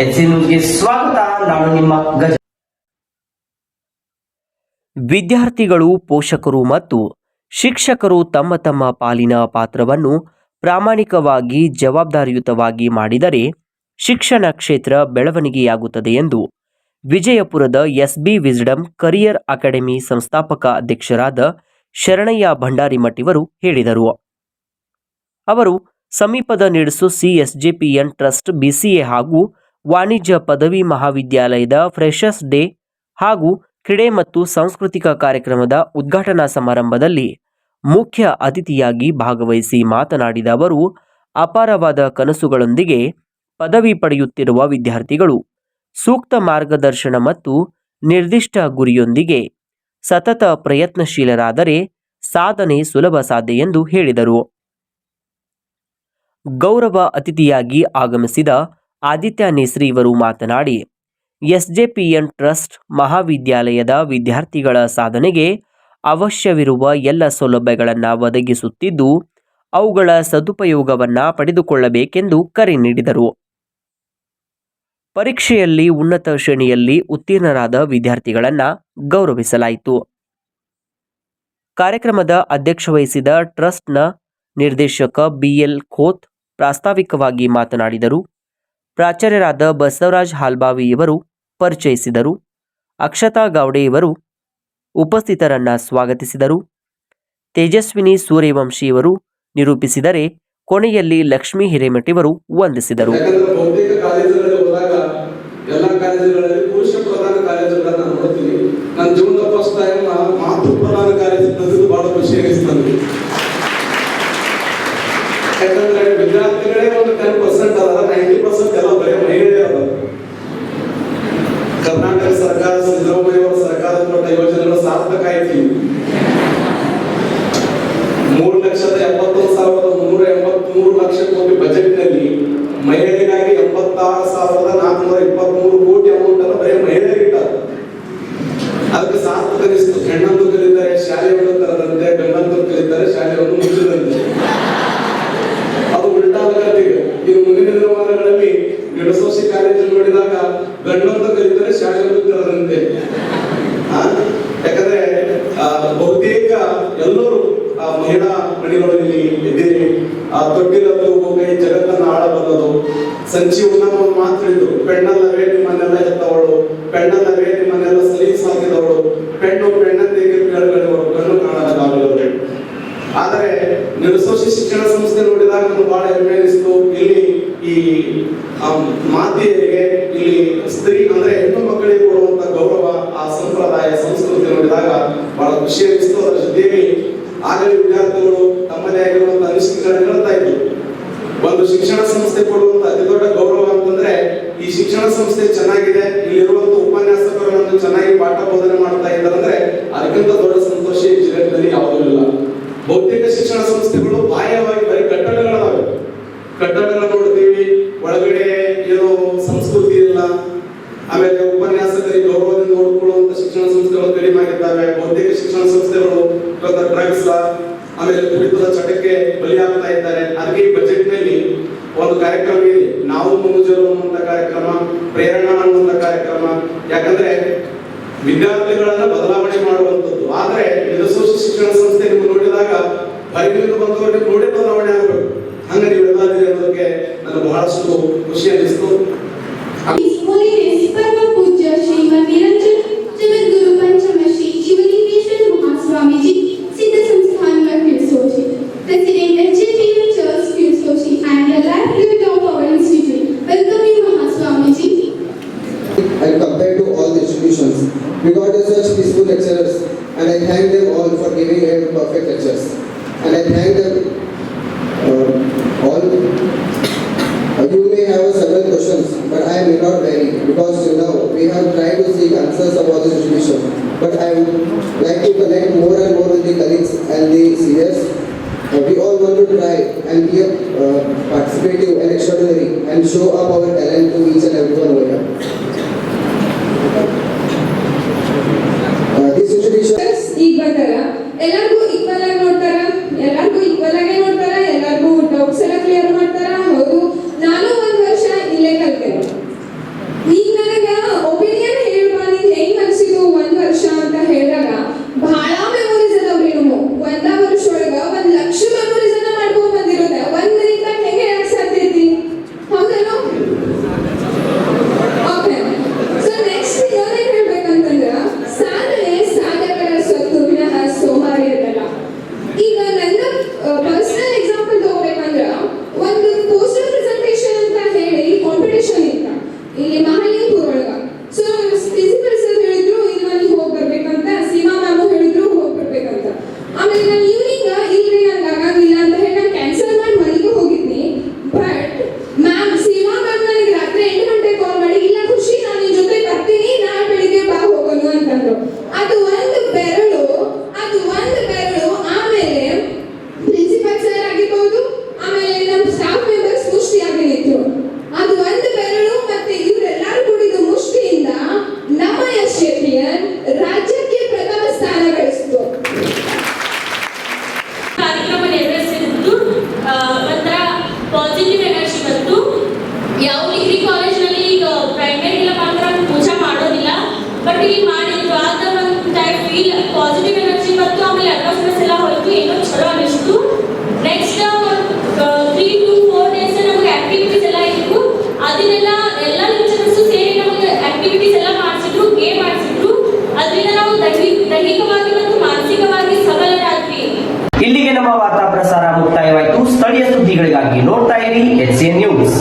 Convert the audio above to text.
H C ನ್ಯೂಸ್ಗೆ ಸ್ವಾಗತ. ನಾನು ನಿಮ್ಮ ಗಜ. ವಿದ್ಯಾರ್ಥಿಗಳು, ಪೋಷಕರು ಮತ್ತು ಶಿಕ್ಷಕರು ತಮ್ಮ ತಮ್ಮ ಪಾಲಿನ ಪಾತ್ರವನ್ನು ಪ್ರಾಮಾಣಿಕವಾಗಿ, ಜವಾಬ್ದಾರಿಯುತವಾಗಿ ಮಾಡಿದರೆ ಶಿಕ್ಷಣ ಕ್ಷೇತ್ರ ಬೆಳವಣಿಗೆಯಾಗುತ್ತದೆ ಎಂದು ವಿಜಯಪುರದ ಎಸ್ಬಿ ವಿಸ್ಡಮ್ ಕರಿಯರ್ ಅಕಾಡೆಮಿ ಸಂಸ್ಥಾಪಕ ಅಧ್ಯಕ್ಷರಾದ ಶರಣಯ್ಯ ಭಂಡಾರಿಮಠಿವರು ಹೇಳಿದರು. ಅವರು ಸಮೀಪದ ನಿಡಸು ಸಿಎಸ್ಜೆಪಿಎನ್ ಟ್ರಸ್ಟ್ ಬಿಸಿಎ ಹಾಗೂ ವಾಣಿಜ್ಯ ಪದವಿ ಮಹಾವಿದ್ಯಾಲಯದ ಫ್ರೆಷರ್ಸ್ ಡೇ ಹಾಗೂ ಕ್ರೀಡೆ ಮತ್ತು ಸಾಂಸ್ಕೃತಿಕ ಕಾರ್ಯಕ್ರಮದ ಉದ್ಘಾಟನಾ ಸಮಾರಂಭದಲ್ಲಿ ಮುಖ್ಯ ಅತಿಥಿಯಾಗಿ ಭಾಗವಹಿಸಿ ಮಾತನಾಡಿದ ಅವರು, ಅಪಾರವಾದ ಕನಸುಗಳೊಂದಿಗೆ ಪದವಿ ಪಡೆಯುತ್ತಿರುವ ವಿದ್ಯಾರ್ಥಿಗಳು ಸೂಕ್ತ ಮಾರ್ಗದರ್ಶನ ಮತ್ತು ನಿರ್ದಿಷ್ಟ ಗುರಿಯೊಂದಿಗೆ ಸತತ ಪ್ರಯತ್ನಶೀಲರಾದರೆ ಸಾಧನೆ ಸುಲಭ ಸಾಧ್ಯ ಎಂದು ಹೇಳಿದರು. ಗೌರವ ಅತಿಥಿಯಾಗಿ ಆಗಮಿಸಿದ ಆದಿತ್ಯ ನೇಸ್ರಿ ಇವರು ಮಾತನಾಡಿ, ಎಸ್ಜೆಪಿಎನ್ ಟ್ರಸ್ಟ್ ಮಹಾವಿದ್ಯಾಲಯದ ವಿದ್ಯಾರ್ಥಿಗಳ ಸಾಧನೆಗೆ ಅವಶ್ಯವಿರುವ ಎಲ್ಲ ಸೌಲಭ್ಯಗಳನ್ನು ಒದಗಿಸುತ್ತಿದ್ದು, ಅವುಗಳ ಸದುಪಯೋಗವನ್ನು ಪಡೆದುಕೊಳ್ಳಬೇಕೆಂದು ಕರೆ ನೀಡಿದರು. ಪರೀಕ್ಷೆಯಲ್ಲಿ ಉನ್ನತ ಶ್ರೇಣಿಯಲ್ಲಿ ಉತ್ತೀರ್ಣರಾದ ವಿದ್ಯಾರ್ಥಿಗಳನ್ನು ಗೌರವಿಸಲಾಯಿತು. ಕಾರ್ಯಕ್ರಮದ ಅಧ್ಯಕ್ಷ ವಹಿಸಿದ ಟ್ರಸ್ಟ್ನ ನಿರ್ದೇಶಕ ಬಿಎಲ್ ಖೋತ್ ಪ್ರಾಸ್ತಾವಿಕವಾಗಿ ಮಾತನಾಡಿದರು. ಪ್ರಾಚಾರ್ಯರಾದ ಬಸವರಾಜ್ ಹಾಲ್ಬಾವಿ ಇವರು ಪರಿಚಯಿಸಿದರು. ಅಕ್ಷತಾ ಗಾವಡೆ ಇವರು ಉಪಸ್ಥಿತರನ್ನ ಸ್ವಾಗತಿಸಿದರು. ತೇಜಸ್ವಿನಿ ಸೂರ್ಯವಂಶಿ ಇವರು ನಿರೂಪಿಸಿದರೆ, ಕೊನೆಯಲ್ಲಿ ಲಕ್ಷ್ಮೀ ಹಿರೇಮಠಿವರು ವಂದಿಸಿದರು. ಎಲ್ಲ ಕಾಲೇಜುಗಳಲ್ಲಿ ಪುರುಷ ಪ್ರಧಾನ ಕಾಲೇಜುಗಳನ್ನ ನೋಡ್ತೀನಿ. ನನ್ನ ಜೀವನದ ಫಸ್ಟ್ ಟೈಮ್ ಮಾತೃ ಪ್ರಧಾನ ಕಾಲೇಜ್ ಬಹಳ ಖುಷಿ ಅನಿಸ್ತದೆ. ಯಾಕಂದ್ರೆ ವಿದ್ಯಾರ್ಥಿಗಳೇ ಒಂದು 10% ಅದ, 90% ಎಲ್ಲ ಬರೀ ಮಹಿಳೆಯರೇ ಅದ. ಕರ್ನಾಟಕ ಸರ್ಕಾರ, ಸಿದ್ದರಾಮಯ್ಯ ಅವರ ಸರ್ಕಾರ ಕೊಟ್ಟ ಯೋಜನೆಗಳು ಸಾರ್ಥಕ ಆಯ್ತು. 3,71,383 ಲಕ್ಷ ಕೋಟಿ ಬಜೆಟ್ ನಲ್ಲಿ ಮಹಿಳೆಯರಿಗಾಗಿ 86,423 ಕೋಟಿ ಅಮೌಂಟ್ ಅನ್ನು ಬರೀ ಮಹಿಳೆಯರಿಗಿಟ್ಟಾರೆ. ಅದಕ್ಕೆ ಸಾರ್ಥಕ ಅನಿಸ್ತು. ಹೆಣ್ಣಂದು ಕಲಿತಾರೆ ಶಾಲೆಯನ್ನು ತರದಂತೆ, ಗಂಡಂದು ಕಲಿತಾರೆ ಶಾಲೆಯನ್ನು ಮುಚ್ಚದಂತೆ. ಅದು ಉಲ್ಟಾಗಲಿಗೆ ಇನ್ನು ಮುಂದಿನ ದಿನಮಾನಗಳಲ್ಲಿ ಗಿಡಸೋಸಿ ಕಾಲೇಜಲ್ಲಿ ನೋಡಿದಾಗ ಗಂಡಂದು ಕಲಿತಾರೆ ಶಾಲೆಯನ್ನು ತರದಂತೆ. ಯಾಕಂದ್ರೆ ಬಹುತೇಕ ಎಲ್ಲರೂ ಮಹಿಳಾ ಮಣಿಗಳಲ್ಲಿ ಇದ್ದೀರಿ. ತೊಟ್ಟಿಲದ್ದು ಹೋಗಿ ಜಗತ್ತನ್ನು ಆಳಬಲ್ಲದು. ಸಂಜೀವನ ಒಂದು ಮಾತು ಹೇಳಿದ್ರು, ಪೆಣ್ಣಲ್ಲವೇ ನಿಮ್ಮನ್ನೆಲ್ಲ ಹೆತ್ತವಳು, ಪೆಣ್ಣಲ್ಲವೇ ನಿಮ್ಮನ್ನೆಲ್ಲ ಸಲೀಸಾಗಿದವಳು, ಪೆಣ್ಣು ಪೆಣ್ಣಂತೆಗೆ ಕೇಳಬೇಡವಳು, ಕಣ್ಣು ಕಾಣಲಾಗದವಳು. ಆದರೆ ನಿಡಸೋಶಿ ಶಿಕ್ಷಣ ಸಂಸ್ಥೆ ನೋಡಿದಾಗ ನಮ್ಗೆ ಬಹಳ ಹೆಮ್ಮೆ ಅನಿಸ್ತು. ಇಲ್ಲಿ ಈ ಮಾತೆಯರಿಗೆ, ಇಲ್ಲಿ ಸ್ತ್ರೀ ಅಂದ್ರೆ ಹೆಣ್ಣು ಮಕ್ಕಳಿಗೆ ಕೊಡುವಂತ ಗೌರವ, ಆ ಸಂಪ್ರದಾಯ ಸಂಸ್ಕೃತಿ ನೋಡಿದಾಗ ಬಹಳ ಖುಷಿ ಅನಿಸ್ತು. ಅದರ ಜೊತೆಗೆ ಆಗಲೇ ವಿದ್ಯಾರ್ಥಿಗಳು ತಮ್ಮದೇ ಆಗಿರುವಂತಹ ಅನಿಸಿಕೆಗಳನ್ನು ಹೇಳ್ತಾ ಇದ್ರು. ಒಂದು ಶಿಕ್ಷಣ ಸಂಸ್ಥೆ ಕೊಡುವಂತ ಅತಿ ದೊಡ್ಡ ಗೌರವ ಅಂತಂದ್ರೆ ಈ ಶಿಕ್ಷಣ ಸಂಸ್ಥೆ ಚೆನ್ನಾಗಿದೆ, ಇಲ್ಲಿರುವಂತ ಉಪನ್ಯಾಸಕರು ಚೆನ್ನಾಗಿ ಪಾಠ ಬೋಧನೆ ಮಾಡ್ತಾ ಇದ್ದಾರೆ ಅಂದ್ರೆ ಅದಕ್ಕಿಂತ ದೊಡ್ಡ ಸಂತೋಷ ಈ ಜಗತ್ತಿನಲ್ಲಿ ಯಾವುದೂ ಇಲ್ಲ. ಬಹುತೇಕ ಶಿಕ್ಷಣ ಸಂಸ್ಥೆಗಳು ಬಾಹ್ಯವಾಗಿ ಬರೀ ಕಟ್ಟಡಗಳದಾವೆ. ಕಟ್ಟಡಗಳ ನೋಡ್ತೀವಿ, ಒಳಗಡೆ ಏನೋ ಸಂಸ್ಕೃತಿ ಇಲ್ಲ. ಆಮೇಲೆ ಉಪನ್ಯಾಸಕರಿಗೆ ಗೌರವದಿಂದ ನೋಡಿಕೊಳ್ಳುವಂತ ಶಿಕ್ಷಣ ಸಂಸ್ಥೆಗಳು ಕಡಿಮೆ ಆಗಿದ್ದಾವೆ. ಬಹುತೇಕ ಶಿಕ್ಷಣ ಸಂಸ್ಥೆಗಳು ಇವತ್ತು ಡ್ರಗ್ಸ್, ಆಮೇಲೆ ಕುಡಿತದ ಚಟಕ್ಕೆ ಬಲಿಯಾಗ್ತಾ ಇದ್ದಾರೆ. ಅದಕ್ಕೆ ಈ ಬಜೆಟ್ ನಲ್ಲಿ ಒಂದು ಕಾರ್ಯಕ್ರಮ ಇದೆ, ನಾವು ಮುನ್ನುಜ್ಜಲು ಅನ್ನುವಂತ ಕಾರ್ಯಕ್ರಮ, ಪ್ರೇರಣಾ ಅನ್ನುವಂತ ಕಾರ್ಯಕ್ರಮ. ಯಾಕಂದ್ರೆ ವಿದ್ಯಾರ್ಥಿಗಳನ್ನ ಬದಲಾವಣೆ ಮಾಡುವಂಥದ್ದು. ಆದ್ರೆ ನಿಡಸೋಶಿ ಶಿಕ್ಷಣ ಸಂಸ್ಥೆ ನೀವು ನೋಡಿದಾಗ ಹೊರಗಿನಿಂದ ಬಂದವರು ನೀವು ನೋಡಿ ಬದಲಾವಣೆ ಆಗಬೇಕು. ಹಂಗ ನೀವೆಲ್ಲ ಅನ್ನೋದಕ್ಕೆ ನನಗೆ ಬಹಳಷ್ಟು ಖುಷಿ ಅನಿಸ್ತು. ಪೂಜ್ಯ ಶ್ರೀಮನ್ ನಿರಂಜನ ಜಗದ್ಗುರು ಪಂಚಮಶ್ರೀ ಶಿವಲಿಂಗೇಶ್ವರ ಮಹಾಸ್ವಾಮೀಜಿ ಸಿದ್ಧ ಸಂಸ್ಥಾನ Philosophy, President SJPN Church Philosophy and the livelihood of our institute. Welcome you Mahaswamiji. And compared to all the institutions, we got such peaceful lecturers, and I thank them all for giving perfect lectures. And I thank them all. You may have several questions, but I may not vary because we have tried to seek answers of all the institutions. But I would like to connect more and more with the colleagues and the seniors. We all want to try and be participative and extraordinary and show up our talent to each and everyone over here. This institution ಈಗ ಬರ್ತಾರ, ಎಲ್ಲರಿಗೂ equal ಆಗಿ ನೋಡ್ತಾರ, ಎಲ್ಲರಿಗೂ equal ಆಗಿ ನೋಡ್ತಾರ, ಎಲ್ಲರಿಗೂ doubts ಎಲ್ಲ ಕ್ಲಿಯರ್ ಮಾಡ್ತಾರ. ಹೌದು, ನಾನು 1 ವರ್ಷ ಇಲ್ಲೇ ಕಲ್ತೇನೆ. ಇಲ್ಲಿಗೆ ನಮ್ಮ ವಾರ್ತಾ ಪ್ರಸಾರ ಮುಕ್ತಾಯವಾಯಿತು. ಸ್ಥಳೀಯ ಸುದ್ದಿಗಳಿಗಾಗಿ ನೋಡ್ತಾ ಇರಿ HCN ನ್ಯೂಸ್.